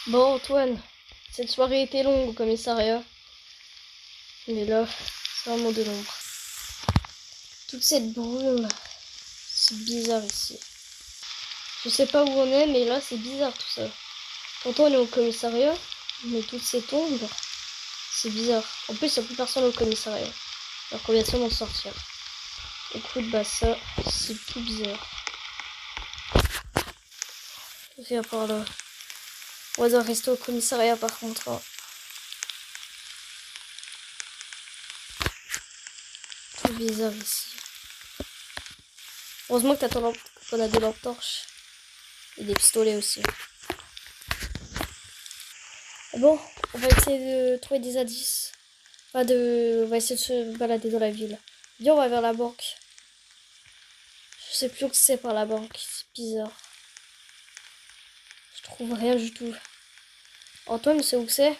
Bon, Antoine, cette soirée était longue au commissariat. Mais là, c'est vraiment de l'ombre. Toute cette brume, c'est bizarre ici. Je sais pas où on est, mais là, c'est bizarre tout ça. Pourtant, on est au commissariat, mais toute cette ombre, c'est bizarre. En plus, il n'y a plus personne au commissariat. Alors qu'on vient seulement de sortir. Écoute, bah ça, c'est tout bizarre. Viens par là. On va devoir rester au commissariat par contre. Hein. Tout bizarre ici. Heureusement que qu'on a des lampes torches. Et des pistolets aussi. Bon, on va essayer de trouver des indices. On va essayer de se balader dans la ville. Viens, on va vers la banque. Je sais plus où c'est par la banque. C'est bizarre. Je trouve rien du tout. Antoine, c'est où c'est?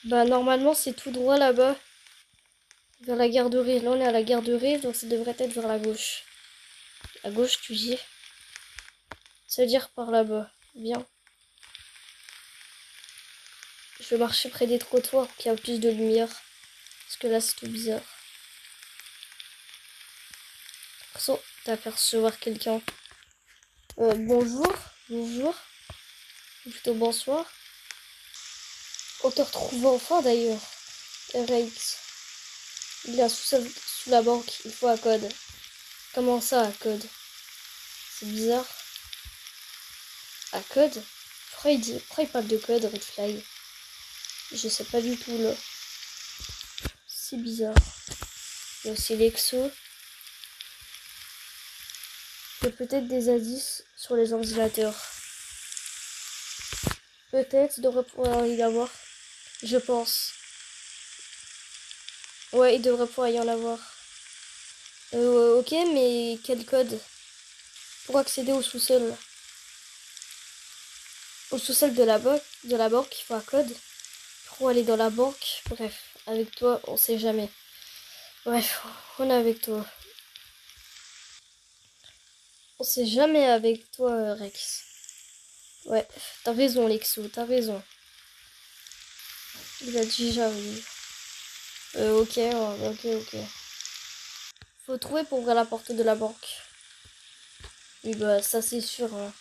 Bah, normalement, c'est tout droit là-bas. Vers la garderie. Là, on est à la garderie, donc ça devrait être vers la gauche. À gauche, tu dis? Ça veut dire par là-bas. Bien. Je vais marcher près des trottoirs pour qu'il y ait plus de lumière. Parce que là, c'est tout bizarre. Attention, t'as apercevoir quelqu'un. Bonjour. Bonjour. Ou plutôt bonsoir. On te retrouve enfin d'ailleurs. RX. Il est sous la banque. Il faut un code. Comment ça, un code? C'est bizarre. Un code? Pourquoi il parle de code, Red Flag? Je sais pas du tout là. C'est bizarre. Il y a aussi l'exo. Il y a peut-être des indices sur les ordinateurs. Peut-être il devrait pouvoir y avoir. Je pense. Ouais, il devrait pouvoir y en avoir. Ok, mais quel code? Pour accéder au sous-sol? Au sous-sol de la banque, il faut un code. Pour aller dans la banque, bref, avec toi, on sait jamais. Bref, on est avec toi. On sait jamais avec toi, Rex. Ouais, t'as raison, Lexo, t'as raison. Il a déjà oui. Ok, ok. Faut trouver pour ouvrir la porte de la banque. Oui, bah, ça c'est sûr. Hein.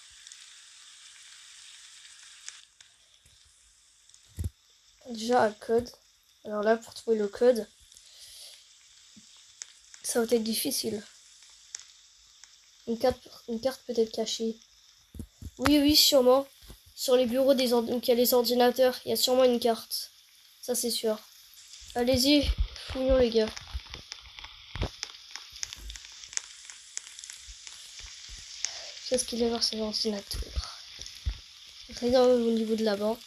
Déjà un code. Alors là, pour trouver le code, ça va être difficile. Une carte peut-être cachée. Oui, sûrement. Sur les bureaux où il y a les ordinateurs, il y a sûrement une carte. Ça, c'est sûr. Allez-y, fouillons les gars. Qu'est-ce qu'il va voir ces ordinateurs? Rien au niveau de la banque.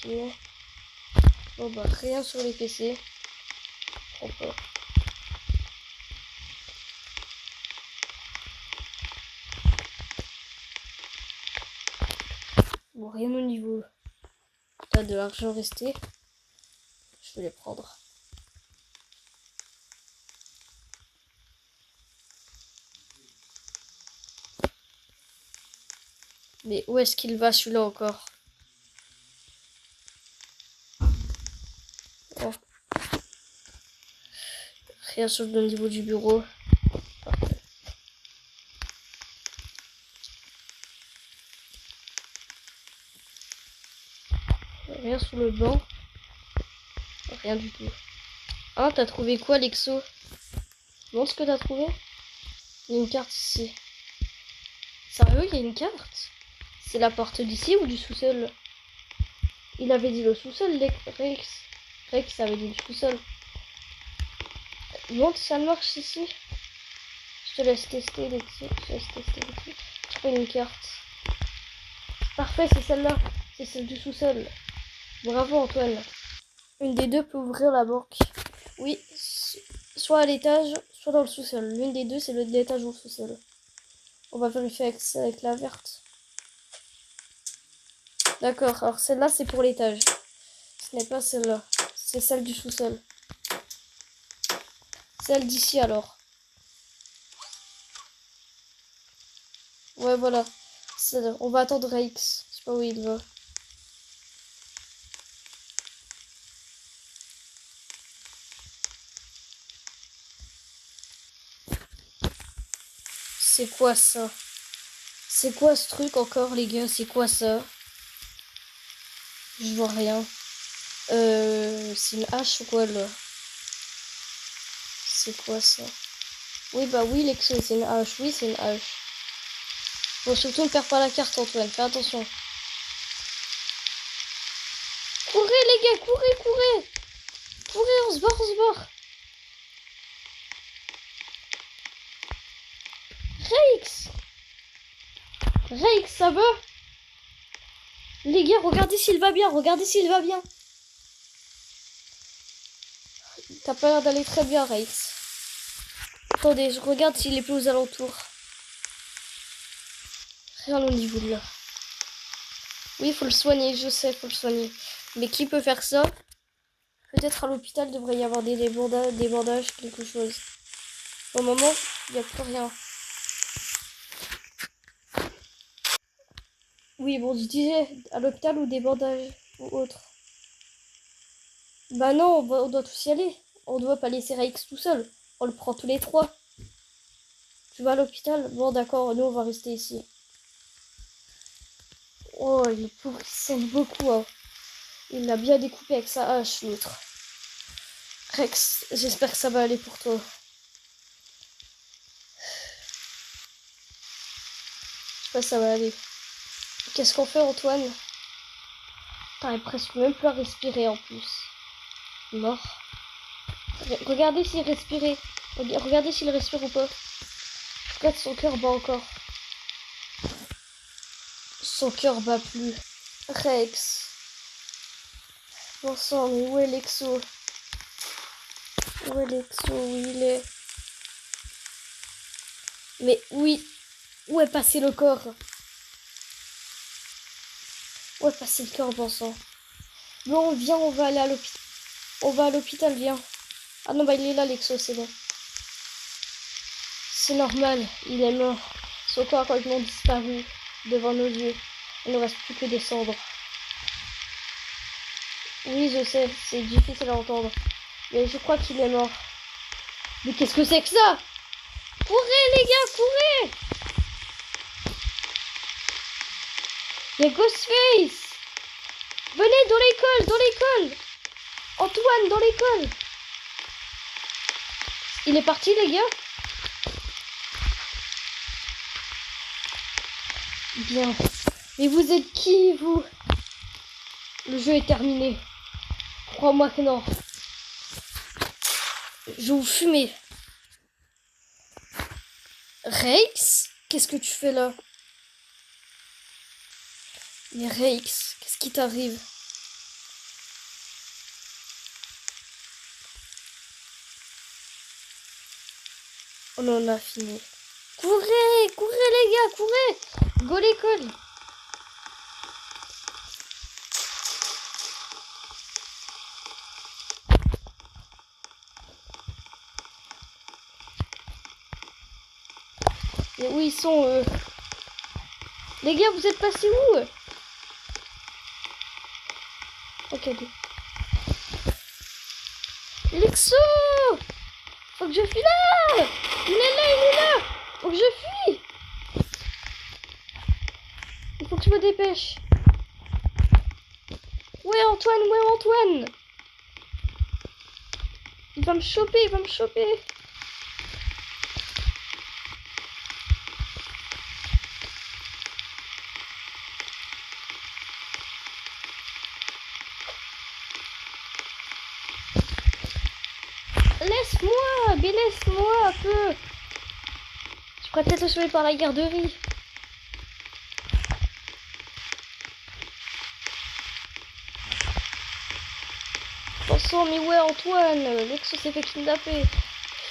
Ok. Bon bah rien sur les PC. Pas. Bon rien au niveau. T'as de l'argent resté. Je vais les prendre. Mais où est-ce qu'il va celui-là encore? Oh. Rien sur le niveau du bureau. Parfait. Rien sur le banc. Rien du tout. Ah, t'as trouvé quoi, Lexo? Montre ce que t'as trouvé. Il y a une carte ici. Sérieux, il y a une carte? C'est la porte d'ici ou du sous-sol? Il avait dit le sous-sol, Rex. Rex avait dit le sous-sol. Montre ça marche ici. Je te laisse tester les trucs. Je prends une carte. Parfait, c'est celle-là. C'est celle du sous-sol. Bravo Antoine. Une des deux peut ouvrir la banque. Oui, soit à l'étage, soit dans le sous-sol. L'une des deux, c'est l'étage ou le sous-sol. On va vérifier avec la verte. D'accord, alors celle-là, c'est pour l'étage. Ce n'est pas celle-là. C'est celle du sous-sol. Celle d'ici alors. Ouais, voilà. On va attendre Rex. Je sais pas où il va. C'est quoi ça? C'est quoi ce truc encore, les gars? C'est quoi ça? Je vois rien. C'est une hache ou quoi, là? C'est quoi ça? Oui, bah oui, Lexo, c'est une hache. Oui, c'est une hache. Bon, surtout ne perds pas la carte, Antoine. Fais attention. Courez, les gars, courez, courez! Courez, on se barre, on se barre! Rex! Rex, ça va? Les gars, regardez s'il va bien, regardez s'il va bien. T'as pas l'air d'aller très bien, Rex. Attendez, je regarde s'il est plus aux alentours. Rien au niveau de là. Oui, il faut le soigner, je sais, faut le soigner. Mais qui peut faire ça? Peut-être à l'hôpital, il devrait y avoir des bandages, quelque chose. Au moment, il n'y a plus rien. Oui, bon, je disais, à l'hôpital ou des bandages ou autre. Bah non, on doit tous y aller. On doit pas laisser Rex tout seul. On le prend tous les trois. Tu vas à l'hôpital? Bon, d'accord, nous, on va rester ici. Oh, il saigne beaucoup, hein. Il l'a bien découpé avec sa hache, l'autre. Rex, j'espère que ça va aller pour toi. Je sais pas si ça va aller. Qu'est-ce qu'on fait, Antoine? T'arrives presque même plus à respirer en plus. Mort. Regardez s'il respirait. Regardez s'il respire ou pas. Peut-être son cœur bat encore. Son cœur bat plus. Rex. Bon sang, mais où est Lexo? Où est Lexo? Où il est? Mais oui. Où est passé le corps? Où est passé le corps, bon sang? Bon, viens, on va aller à l'hôpital. On va à l'hôpital, viens. Ah non, bah il est là, Lexo, c'est bon. C'est normal, il est mort. Son corps a complètement disparu devant nos yeux. Il ne reste plus que des cendres. Oui, je sais, c'est difficile à entendre. Mais je crois qu'il est mort. Mais qu'est-ce que c'est que ça? Courez, les gars, courez! Il y a Ghostface! Venez dans l'école, dans l'école! Antoine, dans l'école! Il est parti, les gars? Bien. Mais vous êtes qui, vous? Le jeu est terminé. Crois-moi que non. Je vais vous fumer. Rex? Qu'est-ce que tu fais là? Mais Rex, qu'est-ce qui t'arrive? On en a fini. Courez, courez les gars, courez! Go l'école! Et où ils sont eux? Les gars, vous êtes passés où? Ok, allez. Lexo! Faut que je fuis là! Il est là, il est là! Faut que je fuis! Il faut que je me dépêche. Où est Antoine? Où est Antoine? Il va me choper, il va me choper. Laisse-moi, mais laisse-moi un peu. Je pourrais peut-être le sauver par la garderie. Bon sang, mais ouais Antoine, Lexo s'est fait kidnapper.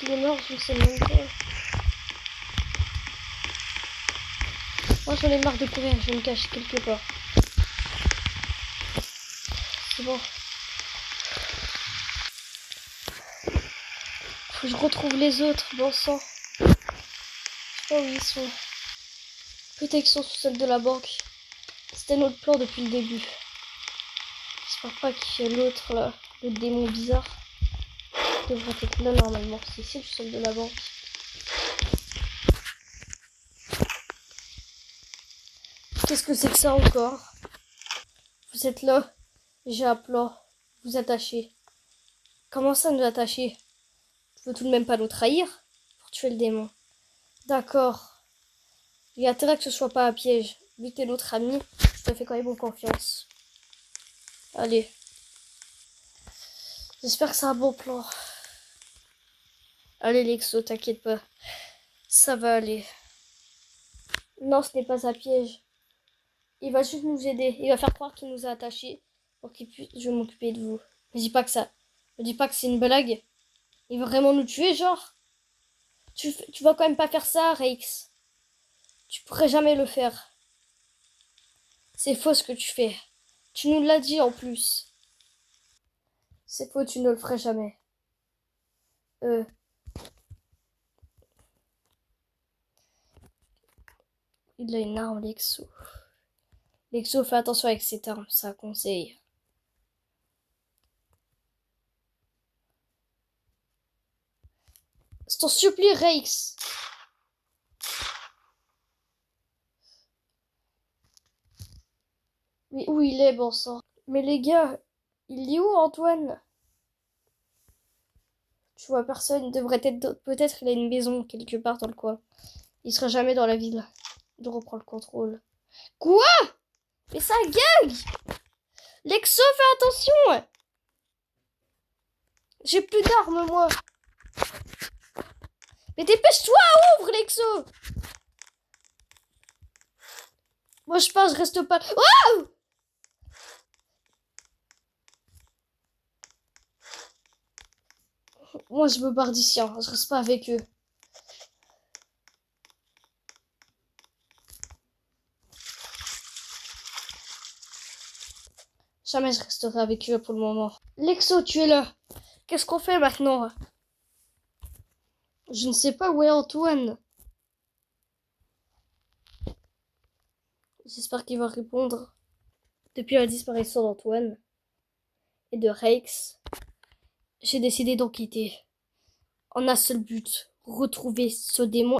Il est mort, je ne sais même pas. Moi j'en ai marre de courir, je me cache quelque part. C'est bon. Faut que je retrouve les autres, bon sang. Je sais pas où ils sont. Protection sous celle de la banque. C'était notre plan depuis le début. J'espère pas qu'il y a l'autre là, le démon bizarre. Il devrait être là normalement. C'est ici le sol de la banque. Qu'est-ce que c'est que ça encore? Vous êtes là. J'ai un plan. Vous attachez. Comment ça nous attacher? Tu veux tout de même pas nous trahir pour tuer le démon? D'accord. Il y a intérêt que ce soit pas un piège. Vu que t'es notre ami, je te fais quand même confiance. Allez. J'espère que c'est un bon plan. Allez Lexo, t'inquiète pas. Ça va aller. Non, ce n'est pas un piège. Il va juste nous aider. Il va faire croire qu'il nous a attachés pour qu'il puisse... Je vais m'occuper de vous. Ne dis pas que ça... Ne dis pas que c'est une blague. Il va vraiment nous tuer, genre. Tu vas quand même pas faire ça, Rex. Tu pourrais jamais le faire. C'est faux ce que tu fais. Tu nous l'as dit en plus. C'est faux, tu ne le ferais jamais. Il a une arme, Lexo. Lexo, fais attention avec cette arme, c'est un conseil. Je t'en supplie, Rex. Mais où il est, bon sang? Mais les gars, il est où, Antoine? Tu vois personne, il devrait être... Peut-être qu'il a une maison quelque part dans le coin. Il sera jamais dans la ville. Il reprend le contrôle. Quoi? Mais ça gag! Lexo, fais attention! J'ai plus d'armes, moi. Mais dépêche-toi, ouvre, Lexo! Moi, je pense, je reste pas... Oh! Moi, je me barre d'ici, hein. Je reste pas avec eux. Jamais je resterai avec eux pour le moment. Lexo, tu es là. Qu'est-ce qu'on fait maintenant? Je ne sais pas où est Antoine. J'espère qu'il va répondre. Depuis la disparition d'Antoine et de Rex, j'ai décidé d'en quitter. En un seul but, retrouver ce démon